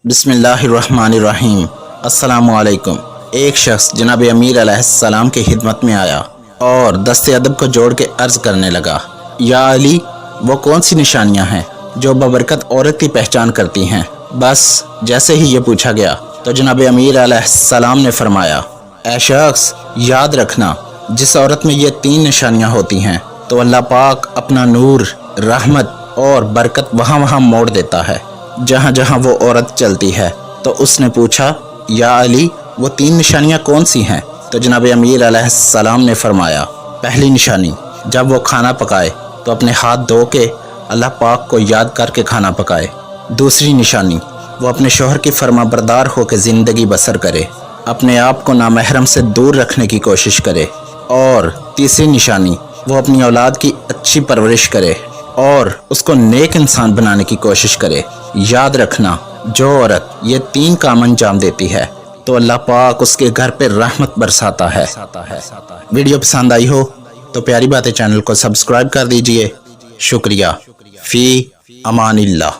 बिस्मिल्लाहिर्रहमानिर्रहीम। अस्सलामुअलैकुम। एक शख्स जनाब अमीर अलैहिस्सलाम की खिदमत में आया और दस्ते अदब को जोड़ के अर्ज़ करने लगा, या अली, वो कौन सी निशानियां हैं जो बबरकत औरत की पहचान करती हैं? बस जैसे ही ये पूछा गया तो जनाब अमीर अलैहिस्सलाम ने फरमाया, ऐ शख्स, याद रखना, जिस औरत में ये 3 निशानियां होती हैं तो अल्लाह पाक अपना नूर, रहमत और बरकत वहाँ मोड़ देता है जहाँ जहाँ वो औरत चलती है। तो उसने पूछा, या अली, वो 3 निशानियाँ कौन सी हैं? तो जनाब अमीर अलैहिस्सलाम ने फरमाया, पहली निशानी, जब वो खाना पकाए तो अपने हाथ धो के अल्लाह पाक को याद करके खाना पकाए। दूसरी निशानी, वो अपने शौहर की फर्माबरदार होकर ज़िंदगी बसर करे, अपने आप को नामहरम से दूर रखने की कोशिश करे। और तीसरी निशानी, वो अपनी औलाद की अच्छी परवरिश करे और उसको नेक इंसान बनाने की कोशिश करे। याद रखना, जो औरत ये 3 काम अंजाम देती है तो अल्लाह पाक उसके घर पे रहमत बरसाता है। वीडियो पसंद आई हो तो प्यारी बातें चैनल को सब्सक्राइब कर दीजिए। शुक्रिया। फ़ी अमानिल्लाह।